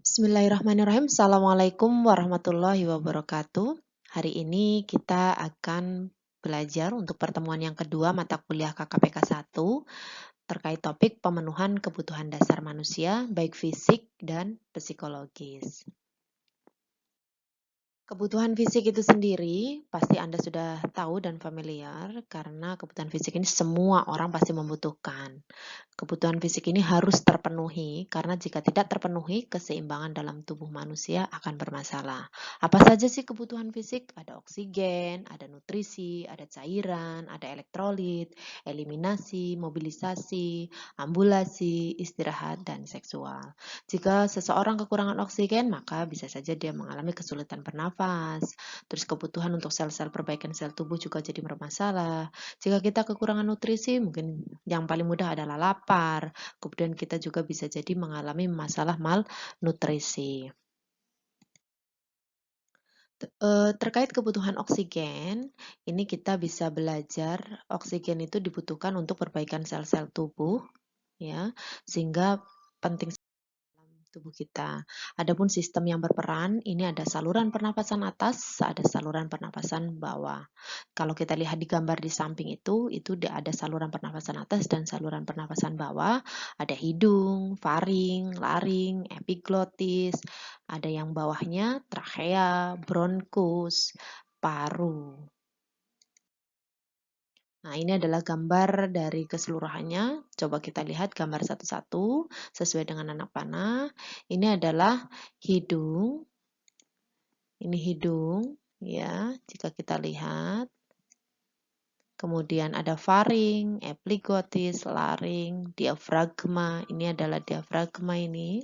Bismillahirrahmanirrahim. Assalamualaikum warahmatullahi wabarakatuh. Hari ini kita akan belajar untuk pertemuan yang kedua mata kuliah KKPK 1 terkait topik pemenuhan kebutuhan dasar manusia baik fisik dan psikologis. Kebutuhan fisik itu sendiri pasti Anda sudah tahu dan familiar karena kebutuhan fisik ini semua orang pasti membutuhkan. Kebutuhan fisik ini harus terpenuhi karena jika tidak terpenuhi, keseimbangan dalam tubuh manusia akan bermasalah. Apa saja sih kebutuhan fisik? Ada oksigen, ada nutrisi, ada cairan, ada elektrolit, eliminasi, mobilisasi, ambulasi, istirahat, dan seksual. Jika seseorang kekurangan oksigen, maka bisa saja dia mengalami kesulitan bernafas. Terus kebutuhan untuk sel-sel perbaikan sel tubuh juga jadi bermasalah. Jika kita kekurangan nutrisi, mungkin yang paling mudah adalah lapar. Kemudian kita juga bisa jadi mengalami masalah malnutrisi. Terkait kebutuhan oksigen, ini kita bisa belajar oksigen itu dibutuhkan untuk perbaikan sel-sel tubuh, ya, sehingga penting tubuh kita. Adapun sistem yang berperan, ini ada saluran pernapasan atas, ada saluran pernapasan bawah. Kalau kita lihat di gambar di samping itu ada saluran pernapasan atas dan saluran pernapasan bawah. Ada hidung, faring, laring, epiglotis, ada yang bawahnya trachea, bronkus, paru. Nah, ini adalah gambar dari keseluruhannya. Coba kita lihat gambar satu-satu sesuai dengan anak panah. Ini adalah hidung. Ini hidung, ya. Jika kita lihat. Kemudian ada faring, epiglottis, laring, diafragma. Ini adalah diafragma ini.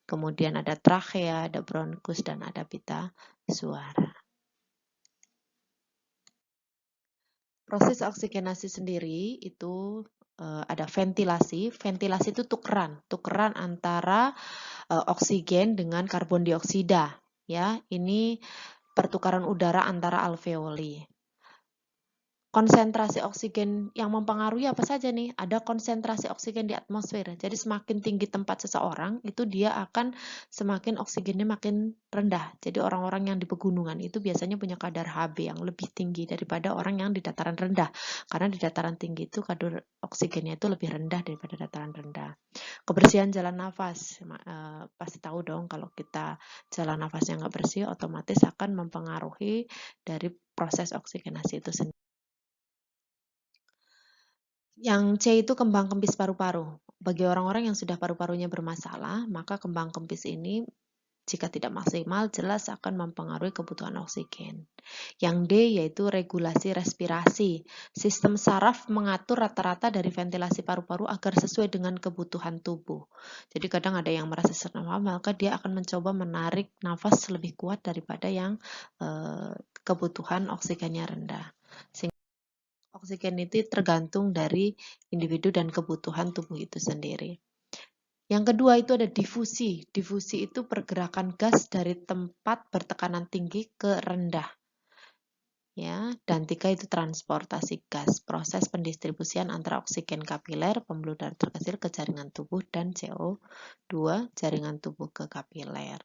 Kemudian ada trachea, ada bronkus, dan ada pita suara. Proses oksigenasi sendiri itu ada ventilasi. Ventilasi itu tukeran antara oksigen dengan karbon dioksida. Ya, ini pertukaran udara antara alveoli. Konsentrasi oksigen yang mempengaruhi apa saja nih? Ada konsentrasi oksigen di atmosfer. Jadi semakin tinggi tempat seseorang, itu dia akan semakin oksigennya makin rendah. Jadi orang-orang yang di pegunungan itu biasanya punya kadar Hb yang lebih tinggi daripada orang yang di dataran rendah. Karena di dataran tinggi itu kadar oksigennya itu lebih rendah daripada dataran rendah. Kebersihan jalan nafas. Pasti tahu dong kalau kita jalan nafasnya nggak bersih, otomatis akan mempengaruhi dari proses oksigenasi itu sendiri. Yang C itu kembang kempis paru-paru. Bagi orang-orang yang sudah paru-parunya bermasalah, maka kembang kempis ini jika tidak maksimal jelas akan mempengaruhi kebutuhan oksigen. Yang D yaitu regulasi respirasi. Sistem saraf mengatur rata-rata dari ventilasi paru-paru agar sesuai dengan kebutuhan tubuh. Jadi kadang ada yang merasa sesak nafas, maka dia akan mencoba menarik nafas lebih kuat daripada yang kebutuhan oksigennya rendah. Oksigen itu tergantung dari individu dan kebutuhan tubuh itu sendiri. Yang kedua itu ada difusi. Difusi itu pergerakan gas dari tempat bertekanan tinggi ke rendah. Ya, dan tiga itu transportasi gas, proses pendistribusian antara oksigen kapiler, pembuluh darah terkecil ke jaringan tubuh, dan CO2 jaringan tubuh ke kapiler.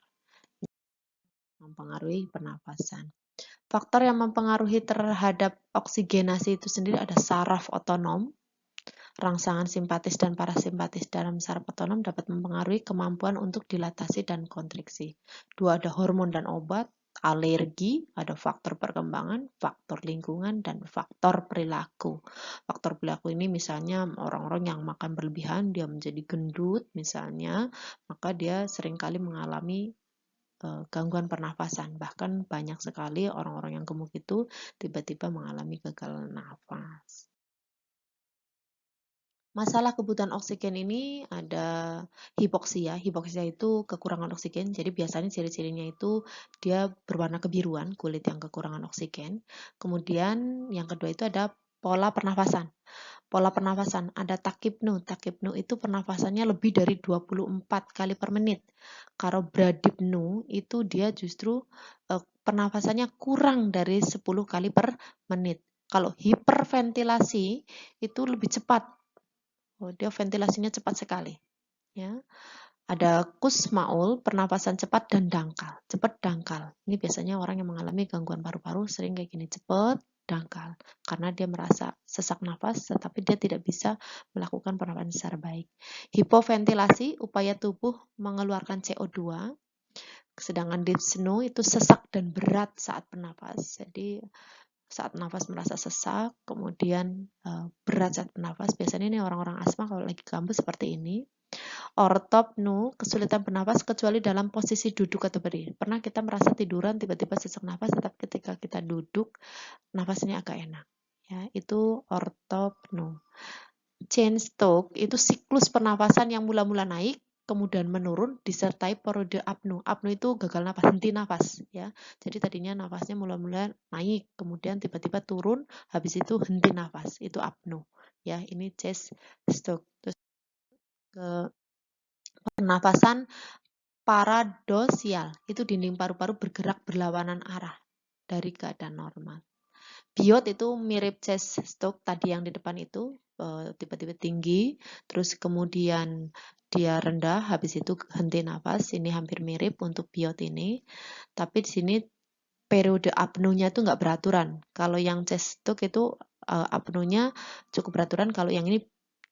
Mempengaruhi pernafasan. Faktor yang mempengaruhi terhadap oksigenasi itu sendiri ada saraf otonom, rangsangan simpatis dan parasimpatis dalam saraf otonom dapat mempengaruhi kemampuan untuk dilatasi dan kontriksi. Dua, ada hormon dan obat, alergi, ada faktor perkembangan, faktor lingkungan, dan faktor perilaku. Faktor perilaku ini misalnya orang-orang yang makan berlebihan, dia menjadi gendut misalnya, maka dia seringkali mengalami gangguan pernafasan. Bahkan banyak sekali orang-orang yang gemuk itu tiba-tiba mengalami gagal nafas. Masalah kebutuhan oksigen ini ada hipoksia. Hipoksia itu kekurangan oksigen. Jadi biasanya ciri-cirinya itu dia berwarna kebiruan, kulit yang kekurangan oksigen. Kemudian yang kedua itu ada pola pernafasan. Pola pernafasan ada takipnu. Takipnu itu pernafasannya lebih dari 24 kali per menit. Kalau bradipnu itu dia justru pernafasannya kurang dari 10 kali per menit. Kalau hiperventilasi itu lebih cepat. Dia ventilasinya cepat sekali. Ya. Ada kusmaul, pernapasan cepat dan dangkal. Cepat dangkal. Ini biasanya orang yang mengalami gangguan paru-paru sering kayak gini, cepat dangkal. Karena dia merasa sesak nafas, tetapi dia tidak bisa melakukan pernapasan secara baik. Hipoventilasi, upaya tubuh mengeluarkan CO2. Sedangkan dyspnea itu sesak dan berat saat bernapas. Jadi saat nafas merasa sesak, kemudian berat saat bernafas. Biasanya ini orang-orang asma kalau lagi kambuh seperti ini. Ortopnu, kesulitan bernapas kecuali dalam posisi duduk atau berdiri. Pernah kita merasa tiduran, tiba-tiba sesak nafas, tetapi ketika kita duduk, nafasnya agak enak. Ya, itu ortopnu. Chain stroke itu siklus pernafasan yang mula-mula naik, kemudian menurun, disertai periode apnu. Apnu itu gagal nafas, henti nafas. Ya, jadi tadinya nafasnya mula-mula naik, kemudian tiba-tiba turun, habis itu henti nafas. Itu apnu. Ya, ini chest stroke. Terus ke pernafasan paradosial, itu dinding paru-paru bergerak berlawanan arah dari keadaan normal. Biot itu mirip chest stroke tadi yang di depan itu, tiba-tiba tinggi, terus kemudian dia rendah, habis itu henti nafas. Ini hampir mirip untuk biot ini, tapi di sini periode apnonya itu nggak beraturan. Kalau yang chest stroke itu apnonya cukup beraturan, kalau yang ini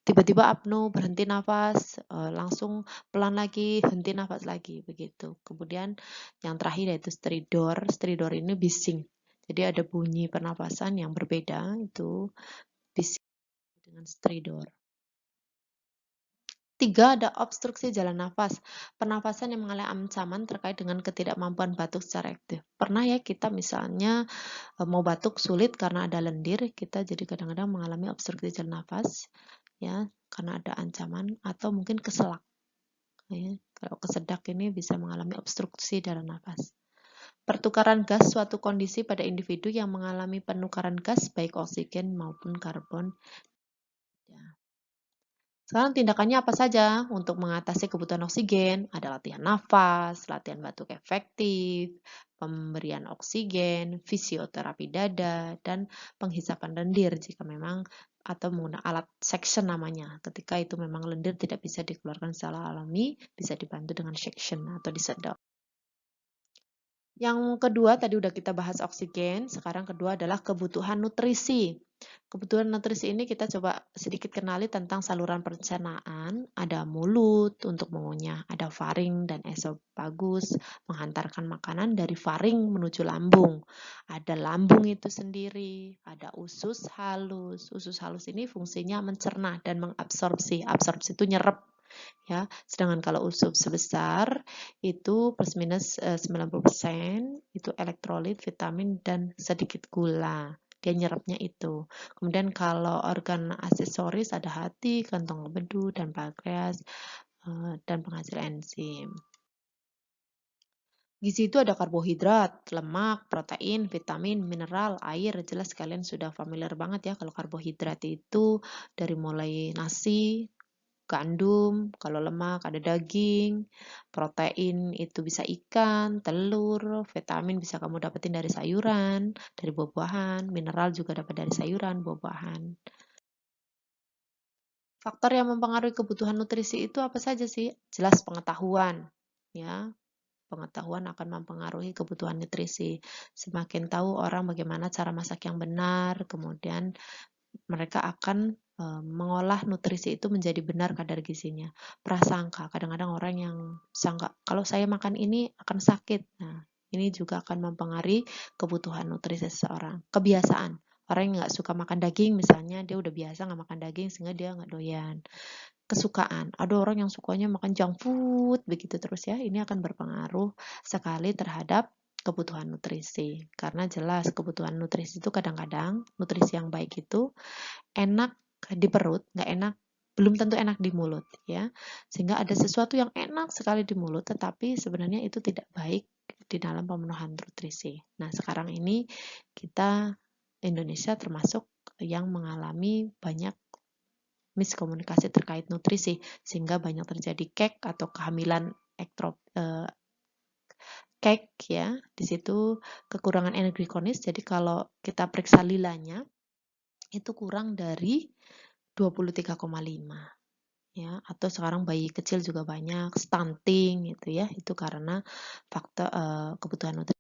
tiba-tiba apno, berhenti nafas, langsung pelan lagi, henti nafas lagi, begitu. Kemudian yang terakhir yaitu stridor. Stridor ini bising. Jadi ada bunyi pernafasan yang berbeda, itu bising dengan stridor. 3. Ada obstruksi jalan nafas. Pernafasan yang mengalami ancaman terkait dengan ketidakmampuan batuk secara aktif. Pernah ya kita misalnya mau batuk sulit karena ada lendir, kita jadi kadang-kadang mengalami obstruksi jalan nafas. Ya, karena ada ancaman atau mungkin keselak. Ya, kalau kesedak ini bisa mengalami obstruksi jalan nafas. Pertukaran gas suatu kondisi pada individu yang mengalami penukaran gas baik oksigen maupun karbon. Ya. Sekarang tindakannya apa saja untuk mengatasi kebutuhan oksigen? Ada latihan nafas, latihan batuk efektif, pemberian oksigen, fisioterapi dada, dan penghisapan lendir jika memang atau menggunakan alat section namanya. Ketika itu memang lendir tidak bisa dikeluarkan secara alami, bisa dibantu dengan section atau disedot. Yang kedua, tadi udah kita bahas oksigen, sekarang kedua adalah kebutuhan nutrisi. Kebutuhan nutrisi ini kita coba sedikit kenali tentang saluran pencernaan. Ada mulut untuk mengunyah, ada faring dan esofagus menghantarkan makanan dari faring menuju lambung. Ada lambung itu sendiri, ada usus halus. Usus halus ini fungsinya mencerna dan mengabsorpsi. Absorpsi itu nyerap. Ya, sedangkan kalau usus sebesar itu plus minus 90% itu elektrolit, vitamin dan sedikit gula. Dia nyerapnya itu. Kemudian kalau organ aksesoris ada hati, kantong empedu dan pankreas dan penghasil enzim. Gizi itu ada karbohidrat, lemak, protein, vitamin, mineral, air. Jelas kalian sudah familiar banget ya kalau karbohidrat itu dari mulai nasi, gandum, kalau lemak ada daging, protein itu bisa ikan, telur, vitamin bisa kamu dapetin dari sayuran, dari buah-buahan, mineral juga dapat dari sayuran, buah-buahan. Faktor yang mempengaruhi kebutuhan nutrisi itu apa saja sih? Jelas pengetahuan, ya. Pengetahuan akan mempengaruhi kebutuhan nutrisi. Semakin tahu orang bagaimana cara masak yang benar, kemudian mereka akan mengolah nutrisi itu menjadi benar kadar gizinya. Prasangka, kadang-kadang orang yang sangka kalau saya makan ini akan sakit. Nah, ini juga akan mempengaruhi kebutuhan nutrisi seseorang. Kebiasaan, orang yang nggak suka makan daging misalnya, dia udah biasa nggak makan daging sehingga dia nggak doyan. Kesukaan, ada orang yang sukanya makan junk food begitu terus ya, ini akan berpengaruh sekali terhadap kebutuhan nutrisi. Karena jelas kebutuhan nutrisi itu kadang-kadang nutrisi yang baik itu enak di perut, nggak enak, belum tentu enak di mulut ya. Sehingga ada sesuatu yang enak sekali di mulut, tetapi sebenarnya itu tidak baik di dalam pemenuhan nutrisi. Nah, sekarang ini kita Indonesia termasuk yang mengalami banyak miskomunikasi terkait nutrisi, sehingga banyak terjadi kek atau kehamilan kek ya. Di situ kekurangan energi kronis. Jadi kalau kita periksa lilanya itu kurang dari 23,5. ya, atau sekarang bayi kecil juga banyak stunting gitu ya, itu karena faktor kebutuhan nutrisi.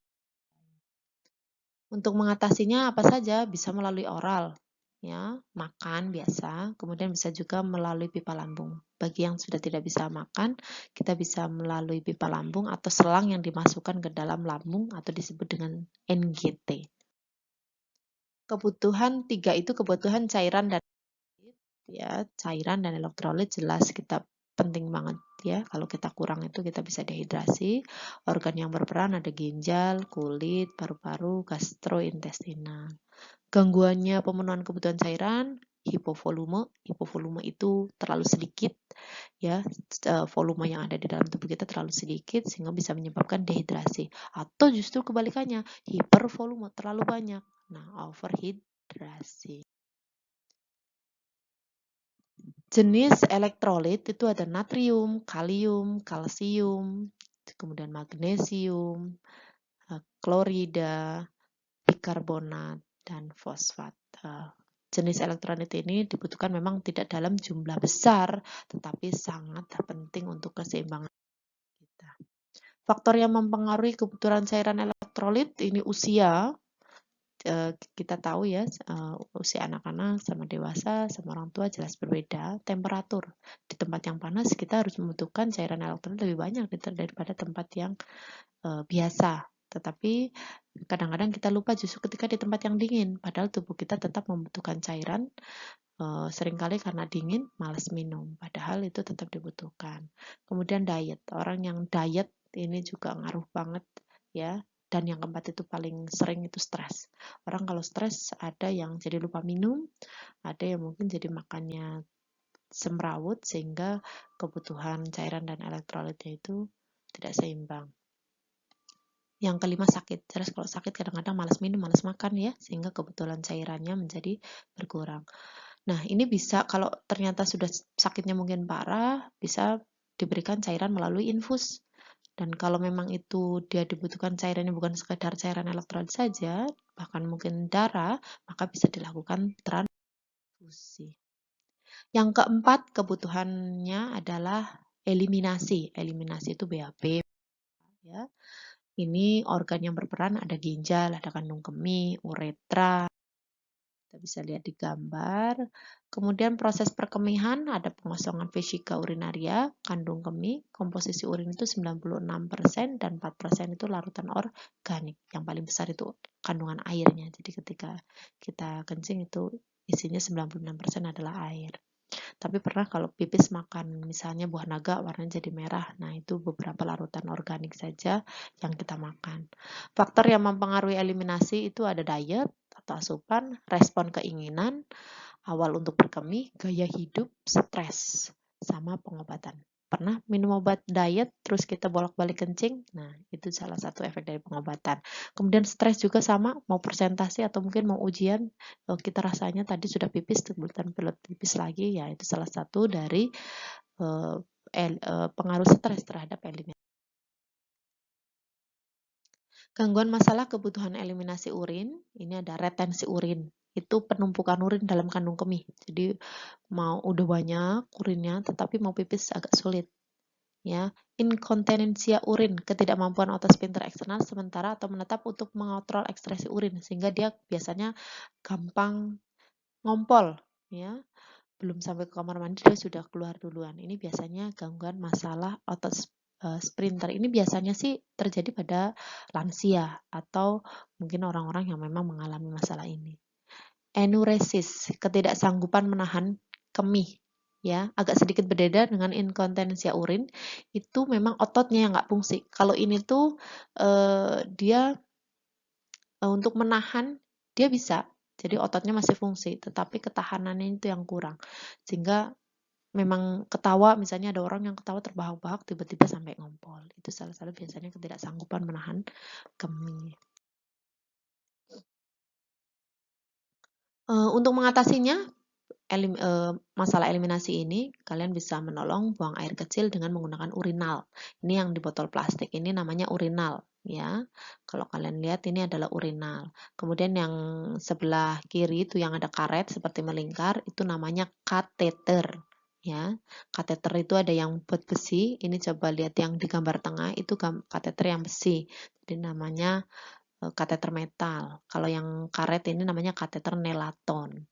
Untuk mengatasinya apa saja? Bisa melalui oral, ya, makan biasa, kemudian bisa juga melalui pipa lambung. Bagi yang sudah tidak bisa makan, kita bisa melalui pipa lambung atau selang yang dimasukkan ke dalam lambung atau disebut dengan NGT. Kebutuhan tiga itu kebutuhan cairan dan ya, cairan dan elektrolit jelas kita penting banget ya. Kalau kita kurang itu kita bisa dehidrasi. Organ yang berperan ada ginjal, kulit, paru-paru, gastrointestinal. Gangguannya pemenuhan kebutuhan cairan, hipovolume. Hipovolume itu terlalu sedikit ya, volume yang ada di dalam tubuh kita terlalu sedikit sehingga bisa menyebabkan dehidrasi. Atau justru kebalikannya, hipervolume terlalu banyak. Nah, overhidrasi. Jenis elektrolit itu ada natrium, kalium, kalsium, kemudian magnesium, klorida, bikarbonat, dan fosfat. Jenis elektrolit ini dibutuhkan memang tidak dalam jumlah besar, tetapi sangat penting untuk keseimbangan kita. Faktor yang mempengaruhi kebutuhan cairan elektrolit ini usia. Kita tahu ya, usia anak-anak sama dewasa sama orang tua jelas berbeda. Temperatur di tempat yang panas kita harus membutuhkan cairan elektrolit lebih banyak daripada tempat yang biasa. Tetapi kadang-kadang kita lupa justru ketika di tempat yang dingin, padahal tubuh kita tetap membutuhkan cairan. Seringkali karena dingin malas minum, padahal itu tetap dibutuhkan. Kemudian diet, orang yang diet ini juga ngaruh banget ya. Dan yang keempat itu paling sering itu stres. Orang kalau stres ada yang jadi lupa minum, ada yang mungkin jadi makannya semrawut sehingga kebutuhan cairan dan elektrolitnya itu tidak seimbang. Yang kelima sakit. Jelas kalau sakit kadang-kadang malas minum, malas makan ya, sehingga kebutuhan cairannya menjadi berkurang. Nah, ini bisa kalau ternyata sudah sakitnya mungkin parah, bisa diberikan cairan melalui infus. Dan kalau memang itu dia dibutuhkan cairannya bukan sekedar cairan elektrolit saja, bahkan mungkin darah, maka bisa dilakukan transfusi. Yang keempat kebutuhannya adalah eliminasi. Eliminasi itu BAB ya. Ini organ yang berperan ada ginjal, ada kandung kemih, uretra. Kita bisa lihat di gambar. Kemudian proses perkemihan ada pengosongan vesika urinaria, kandung kemih, komposisi urin itu 96% dan 4% itu larutan organik. Yang paling besar itu kandungan airnya. Jadi ketika kita kencing itu isinya 96% adalah air. Tapi pernah kalau pipis makan misalnya buah naga warnanya jadi merah. Nah, itu beberapa larutan organik saja yang kita makan. Faktor yang mempengaruhi eliminasi itu ada diet atau asupan, respon keinginan, awal untuk berkemih, gaya hidup, stres, sama pengobatan. Pernah minum obat diet terus kita bolak-balik kencing? Nah, itu salah satu efek dari pengobatan. Kemudian stres juga sama, mau presentasi atau mungkin mau ujian, kita rasanya tadi sudah pipis, kemudian pilot pipis lagi, ya itu salah satu dari pengaruh stres terhadap eliminasi. Gangguan masalah kebutuhan eliminasi urin, ini ada retensi urin. Itu penumpukan urin dalam kandung kemih. Jadi mau udah banyak urinnya tetapi mau pipis agak sulit. Ya, inkontinensia urin, ketidakmampuan otot sphincter eksternal sementara atau menetap untuk mengontrol ekskresi urin sehingga dia biasanya gampang ngompol, ya. Belum sampai ke kamar mandi dia sudah keluar duluan. Ini biasanya gangguan masalah otot sprinter. Ini biasanya sih terjadi pada lansia atau mungkin orang-orang yang memang mengalami masalah ini. Enuresis, ketidaksanggupan menahan kemih, ya, agak sedikit berbeda dengan inkontinensia urin. Itu memang ototnya yang nggak fungsi. Kalau ini tuh dia untuk menahan dia bisa, jadi ototnya masih fungsi, tetapi ketahanannya itu yang kurang. Sehingga memang ketawa, misalnya ada orang yang ketawa terbahak-bahak tiba-tiba sampai ngompol. Itu salah satu biasanya ketidaksanggupan menahan kemih. Untuk mengatasinya masalah eliminasi ini, kalian bisa menolong buang air kecil dengan menggunakan urinal. Ini yang di botol plastik, ini namanya urinal. Ya, kalau kalian lihat ini adalah urinal. Kemudian yang sebelah kiri itu yang ada karet seperti melingkar, itu namanya kateter. ya. Kateter itu ada yang buat besi, ini coba lihat yang di gambar tengah itu kateter yang besi. Jadi namanya kateter metal. Kalau yang karet ini namanya kateter nelaton.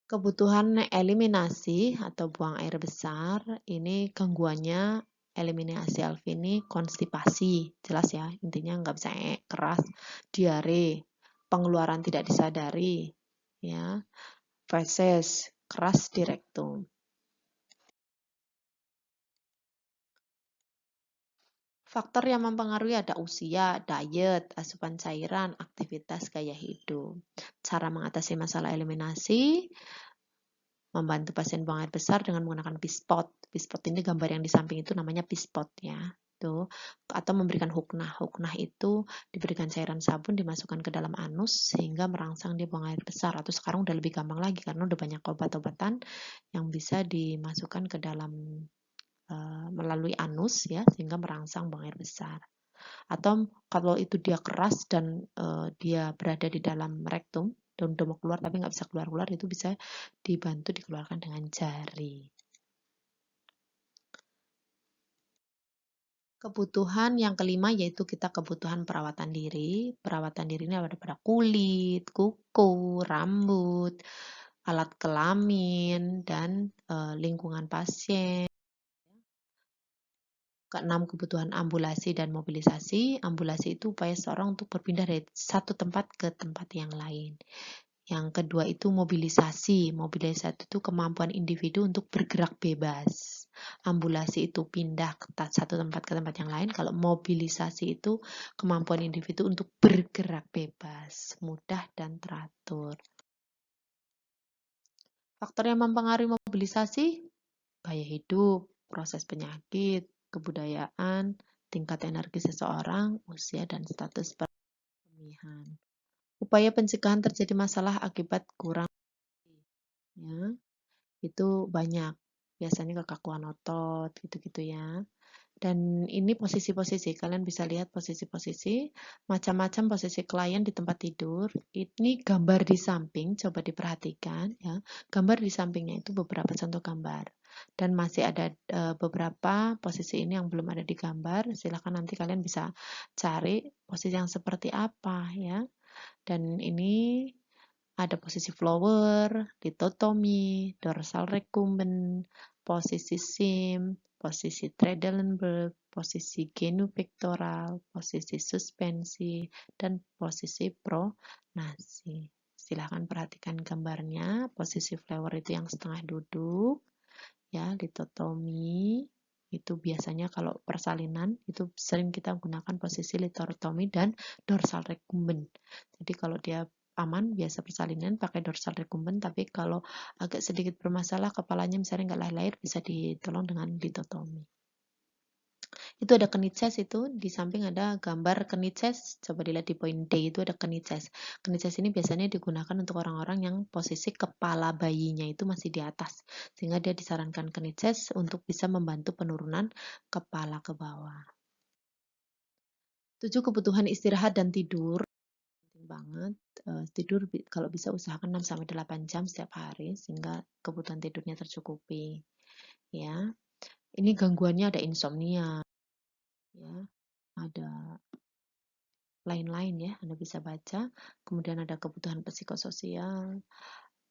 Kebutuhan eliminasi atau buang air besar, ini gangguannya eliminasi alfi ini konstipasi, jelas ya, intinya nggak bisa keras, diare, pengeluaran tidak disadari, ya, feses, keras di rektum. Faktor yang mempengaruhi ada usia, diet, asupan cairan, aktivitas gaya hidup. Cara mengatasi masalah eliminasi, membantu pasien buang air besar dengan menggunakan pispot. Pispot ini gambar yang di samping itu namanya pispot ya. Tuh. Atau memberikan huknah. Huknah itu diberikan cairan sabun dimasukkan ke dalam anus sehingga merangsang dia buang air besar. Atau sekarang udah lebih gampang lagi karena udah banyak obat-obatan yang bisa dimasukkan ke dalam melalui anus ya sehingga merangsang buang air besar. Atau kalau itu dia keras dan dia berada di dalam rektum dan udah mau keluar tapi nggak bisa keluar-keluar, itu bisa dibantu dikeluarkan dengan jari. Kebutuhan yang kelima yaitu kita kebutuhan perawatan diri. Perawatan diri ini ada pada kulit, kuku, rambut, alat kelamin, dan lingkungan pasien. Keenam, kebutuhan ambulasi dan mobilisasi. Ambulasi itu upaya seorang untuk berpindah dari satu tempat ke tempat yang lain. Yang kedua itu mobilisasi. Mobilisasi itu kemampuan individu untuk bergerak bebas. Ambulasi itu pindah ke satu tempat ke tempat yang lain. Kalau mobilisasi itu kemampuan individu untuk bergerak bebas, mudah dan teratur. Faktor yang mempengaruhi mobilisasi, gaya hidup, proses penyakit, kebudayaan, tingkat energi seseorang, usia, dan status pemilihan. Upaya pencegahan terjadi masalah akibat kurang ya, itu banyak. Biasanya kekakuan otot, gitu-gitu ya. Dan ini posisi-posisi, kalian bisa lihat posisi-posisi, macam-macam posisi klien di tempat tidur. Ini gambar di samping, coba diperhatikan ya. Gambar di sampingnya itu beberapa contoh gambar. Dan masih ada beberapa posisi ini yang belum ada di gambar. Silahkan nanti kalian bisa cari posisi yang seperti apa ya. Dan ini ada posisi flower, litotomy, dorsal recumbent, posisi sim, posisi Trendelenburg, posisi genupectoral, posisi suspensi, dan posisi pronasi. Silahkan perhatikan gambarnya. Posisi flower itu yang setengah duduk, ya, litotomy. Itu biasanya kalau persalinan itu sering kita gunakan posisi litotomy dan dorsal recumbent. Jadi kalau dia aman biasa persalinan pakai dorsal recumbent, tapi kalau agak sedikit bermasalah kepalanya misalnya nggak lahir bisa ditolong dengan litotomy. Itu ada kniches, itu di samping ada gambar kniches, coba dilihat di poin D itu ada kniches. Kniches ini biasanya digunakan untuk orang-orang yang posisi kepala bayinya itu masih di atas, sehingga dia disarankan kniches untuk bisa membantu penurunan kepala ke bawah. 7, kebutuhan istirahat dan tidur. Penting banget. Tidur kalau bisa usahakan 6-8 jam setiap hari sehingga kebutuhan tidurnya tercukupi. Ya. Ini gangguannya ada insomnia, ya. Ada lain-lain ya, Anda bisa baca. Kemudian ada kebutuhan psikososial.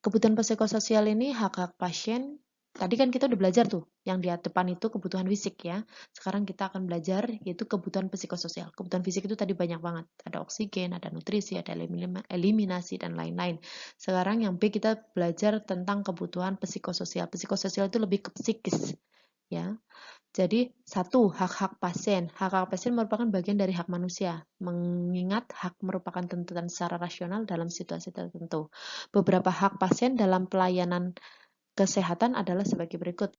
Kebutuhan psikososial ini hak-hak pasien. Tadi kan kita udah belajar tuh, yang di depan itu kebutuhan fisik ya. Sekarang kita akan belajar yaitu kebutuhan psikososial. Kebutuhan fisik itu tadi banyak banget. Ada oksigen, ada nutrisi, ada eliminasi, dan lain-lain. Sekarang yang B kita belajar tentang kebutuhan psikososial. Psikososial itu lebih ke psikis ya. Jadi, satu, hak-hak pasien. Hak-hak pasien merupakan bagian dari hak manusia, mengingat hak merupakan tuntutan secara rasional dalam situasi tertentu. Beberapa hak pasien dalam pelayanan kesehatan adalah sebagai berikut.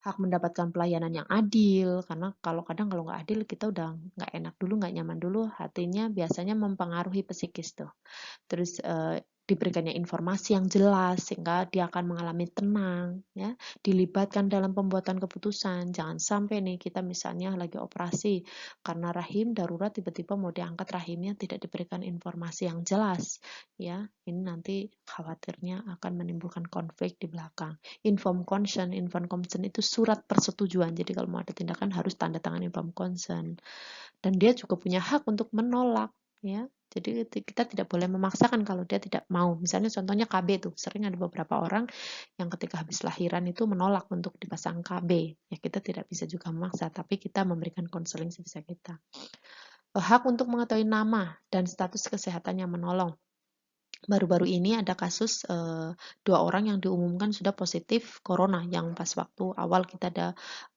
Hak mendapatkan pelayanan yang adil, karena kadang kalau nggak adil kita udah nggak enak dulu, nggak nyaman dulu, hatinya biasanya mempengaruhi psikis tuh. Terus diberikannya informasi yang jelas sehingga dia akan mengalami tenang, ya, dilibatkan dalam pembuatan keputusan. Jangan sampai nih kita misalnya lagi operasi karena rahim darurat tiba-tiba mau diangkat rahimnya tidak diberikan informasi yang jelas, ya. Ini nanti khawatirnya akan menimbulkan konflik di belakang. Informed consent itu surat persetujuan. Jadi kalau mau ada tindakan harus tanda tangan informed consent. Dan dia juga punya hak untuk menolak, ya. Jadi kita tidak boleh memaksakan kalau dia tidak mau. Misalnya contohnya KB tuh, sering ada beberapa orang yang ketika habis lahiran itu menolak untuk dipasang KB. Ya kita tidak bisa juga memaksa, tapi kita memberikan konseling sebisa kita. Hak untuk mengetahui nama dan status kesehatan yang menolong. Baru-baru ini ada kasus 2 orang yang diumumkan sudah positif corona, yang pas waktu awal kita ada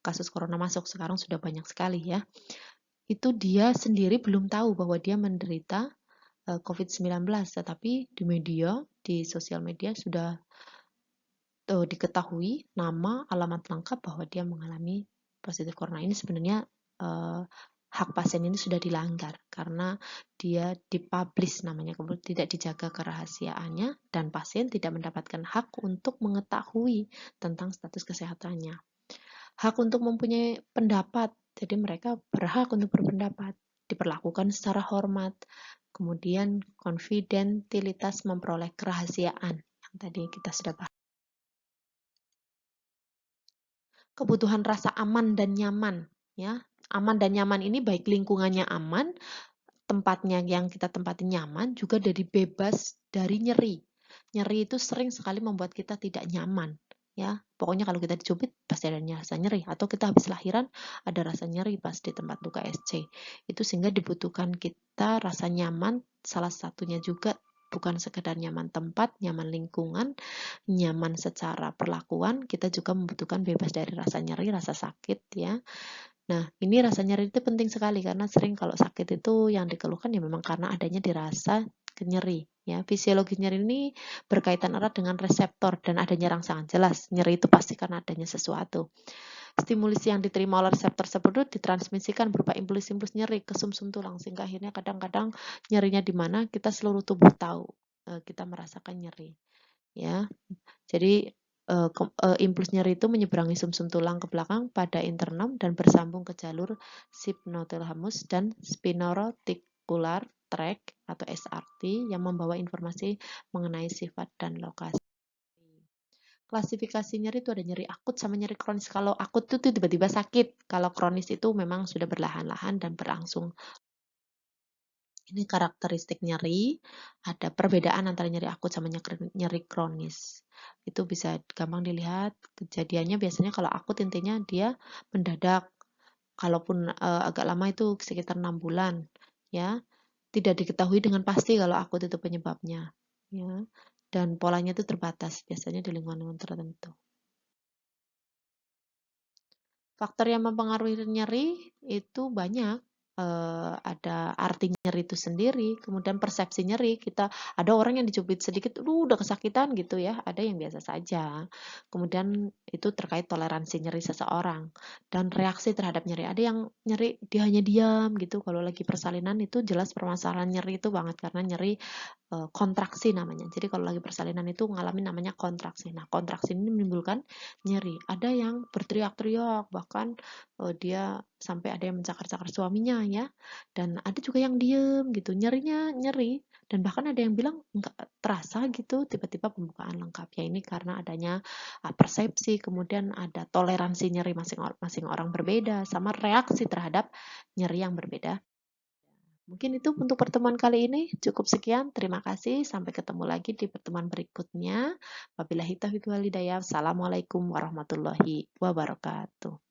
kasus corona masuk, sekarang sudah banyak sekali ya. Itu dia sendiri belum tahu bahwa dia menderita COVID-19, tetapi di media, di sosial media sudah diketahui nama, alamat lengkap bahwa dia mengalami positif corona. Ini sebenarnya hak pasien ini sudah dilanggar karena dia dipublish namanya, kemudian tidak dijaga kerahasiaannya dan pasien tidak mendapatkan hak untuk mengetahui tentang status kesehatannya. Hak untuk mempunyai pendapat, jadi mereka berhak untuk berpendapat, diperlakukan secara hormat, kemudian konfidentilitas memperoleh kerahasiaan yang tadi kita sudah bahas. Kebutuhan rasa aman dan nyaman, ya. Aman dan nyaman ini baik lingkungannya aman, tempatnya yang kita tempatin nyaman, juga dari bebas dari nyeri. Nyeri itu sering sekali membuat kita tidak nyaman, ya. Pokoknya kalau kita dicubit pasti ada rasa nyeri, atau kita habis lahiran ada rasa nyeri pas di tempat luka SC. Itu sehingga dibutuhkan kita rasa nyaman, salah satunya juga bukan sekedar nyaman tempat, nyaman lingkungan, nyaman secara perlakuan, kita juga membutuhkan bebas dari rasa nyeri, rasa sakit, ya. Nah, ini rasa nyeri itu penting sekali karena sering kalau sakit itu yang dikeluhkan ya memang karena adanya dirasa nyeri, ya. Fisiologi nyeri ini berkaitan erat dengan reseptor dan adanya rangsangan. Jelas, nyeri itu pasti karena adanya sesuatu. Stimulus yang diterima oleh reseptor tersebut ditransmisikan berupa impuls-impuls nyeri ke sumsum tulang sehingga akhirnya kadang-kadang nyerinya di mana kita seluruh tubuh tahu, kita merasakan nyeri, ya. Jadi impuls nyeri itu menyeberangi sumsum tulang ke belakang pada internum dan bersambung ke jalur sympnothalamus dan spinoreticulaar tract atau SRT yang membawa informasi mengenai sifat dan lokasi. Klasifikasi nyeri itu ada nyeri akut sama nyeri kronis. Kalau akut itu tiba-tiba sakit. Kalau kronis itu memang sudah berlahan-lahan dan berlangsung. Ini karakteristik nyeri, ada perbedaan antara nyeri akut sama nyeri kronis. Itu bisa gampang dilihat, kejadiannya biasanya kalau akut intinya dia mendadak. Kalaupun agak lama itu sekitar 6 bulan, ya. Tidak diketahui dengan pasti kalau akut itu penyebabnya, ya. Dan polanya itu terbatas, biasanya di lingkungan tertentu. Faktor yang mempengaruhi nyeri itu banyak. Ada arti nyeri itu sendiri, kemudian persepsi nyeri. Kita ada orang yang dicubit sedikit, udah kesakitan gitu ya. Ada yang biasa saja. Kemudian itu terkait toleransi nyeri seseorang dan reaksi terhadap nyeri. Ada yang nyeri dia hanya diam gitu. Kalau lagi persalinan itu jelas permasalahan nyeri itu banget karena nyeri kontraksi namanya. Jadi kalau lagi persalinan itu ngalamin namanya kontraksi. Nah, kontraksi ini menimbulkan nyeri. Ada yang berteriak-teriak, bahkan dia sampai ada yang mencakar-cakar suaminya ya. Dan ada juga yang diem gitu, nyerinya nyeri. Dan bahkan ada yang bilang nggak terasa gitu, tiba-tiba pembukaan lengkap. Ya ini karena adanya persepsi, kemudian ada toleransi nyeri masing-masing orang berbeda, sama reaksi terhadap nyeri yang berbeda. Mungkin itu untuk pertemuan kali ini. Cukup sekian. Terima kasih. Sampai ketemu lagi di pertemuan berikutnya. Wabillahi taufiq wal hidayah. Assalamualaikum warahmatullahi wabarakatuh.